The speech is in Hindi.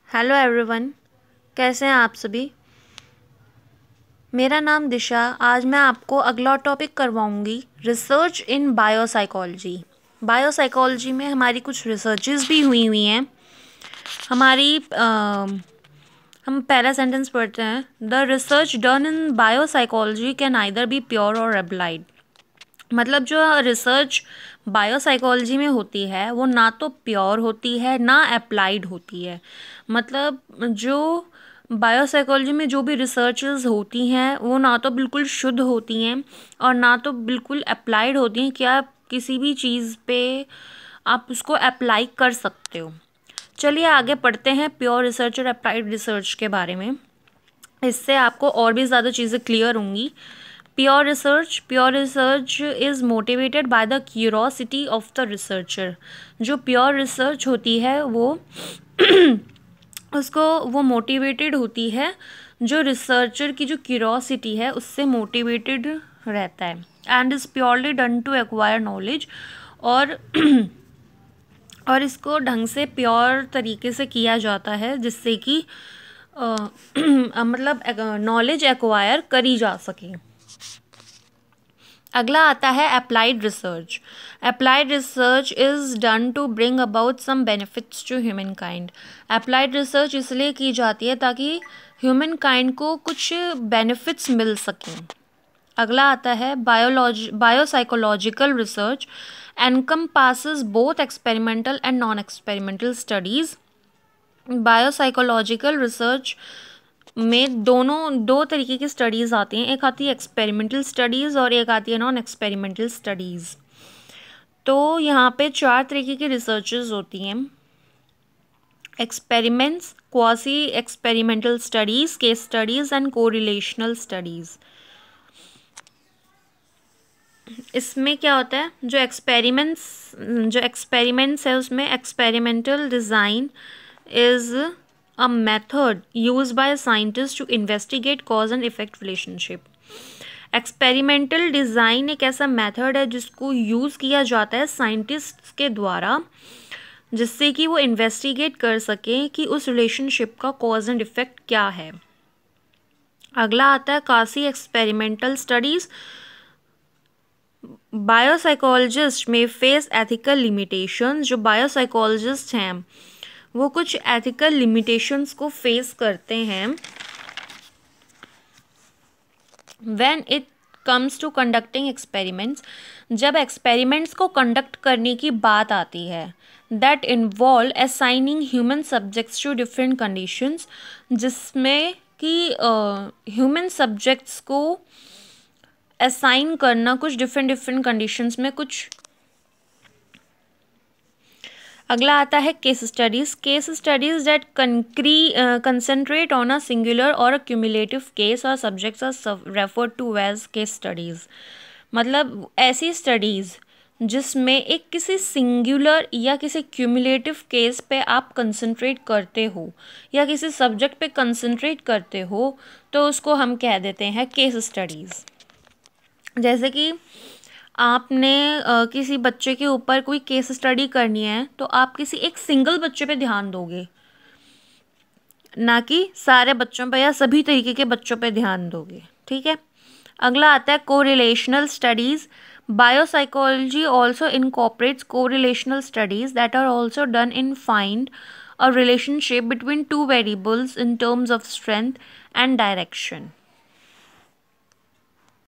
हेलो एवरीवन, कैसे हैं आप सभी। मेरा नाम दिशा। आज मैं आपको अगला टॉपिक करवाऊंगी रिसर्च इन बायोसाइकोलॉजी। बायोसाइकोलॉजी में हमारी कुछ रिसर्चेस भी हुई हैं। हमारी हम पहला सेंटेंस पढ़ते हैं। The research done in biopsychology can either be pure or applied. मतलब जो रिसर्च बायोसाइकोलॉजी में होती है वो ना तो प्योर होती है ना अप्लाइड होती है। मतलब जो बायोसाइकोलॉजी में जो भी रिसर्चेस होती हैं वो ना तो बिल्कुल शुद्ध होती हैं और ना तो बिल्कुल अप्लाइड होती हैं कि आप किसी भी चीज़ पे आप उसको अप्लाई कर सकते हो। चलिए आगे पढ़ते हैं प्योर रिसर्च और अप्लाइड रिसर्च के बारे में। इससे आपको और भी ज़्यादा चीज़ें क्लियर होंगी। Pure research is motivated by the curiosity of the researcher. जो प्योर रिसर्च होती है वो उसको वो मोटिवेटेड होती है, जो रिसर्चर की जो क्यूरोसिटी है उससे मोटिवेटेड रहता है। And is purely done to acquire knowledge. और और इसको ढंग से प्योर तरीके से किया जाता है जिससे कि मतलब नॉलेज एक्वायर करी जा सके। अगला आता है applied research. Applied research is done to bring about some benefits to humankind. Applied research इसलिए की जाती है ताकि ह्यूमन काइंड को कुछ बेनिफिट्स मिल सकें। अगला आता है biopsychological research encompasses both experimental and non experimental studies. Biopsychological research में दो तरीके की स्टडीज़ आती हैं। एक आती है एक्सपेरिमेंटल स्टडीज़ और एक आती है नॉन एक्सपेरिमेंटल स्टडीज़। तो यहाँ पे 4 तरीके की रिसर्चेस होती हैं। Experiments, quasi experimental studies, case studies and correlational studies. इसमें क्या होता है, जो एक्सपेरिमेंट्स है उसमें experimental design is a method used by a scientist to investigate cause and effect relationship. Experimental design एक ऐसा मेथड है जिसको यूज़ किया जाता है साइंटिस्ट के द्वारा जिससे कि वो इन्वेस्टिगेट कर सकें कि उस रिलेशनशिप का कॉज एंड इफ़ेक्ट क्या है। अगला आता है कासी एक्सपेरिमेंटल स्टडीज़। बायोसाइकोलॉजिस्ट में फेस एथिकल लिमिटेशंस। जो बायोसाइकोलॉजिस्ट हैं वो कुछ एथिकल लिमिटेशंस को फेस करते हैं when it comes to conducting experiments. जब एक्सपेरिमेंट्स को कंडक्ट करने की बात आती है that involve assigning human subjects to different conditions, जिसमें कि ह्यूमन सब्जेक्ट्स को असाइन करना कुछ डिफरेंट कंडीशंस में कुछ। अगला आता है case studies. Case studies that concentrate on a singular or a cumulative case और subjects are referred to as case studies. मतलब ऐसी स्टडीज़ जिसमें एक किसी सिंगुलर या किसी क्यूमुलेटिव केस पे आप कंसंट्रेट करते हो या किसी सब्जेक्ट पे कंसंट्रेट करते हो तो उसको हम कह देते हैं केस स्टडीज़। जैसे कि आपने किसी बच्चे के ऊपर कोई केस स्टडी करनी है तो आप किसी एक सिंगल बच्चे पे ध्यान दोगे, ना कि सारे बच्चों पे या सभी तरीके के बच्चों पे ध्यान दोगे। ठीक है। अगला आता है correlational studies. Biopsychology also incorporates correlational studies that are also done in find a relationship between 2 variables in terms of strength and direction.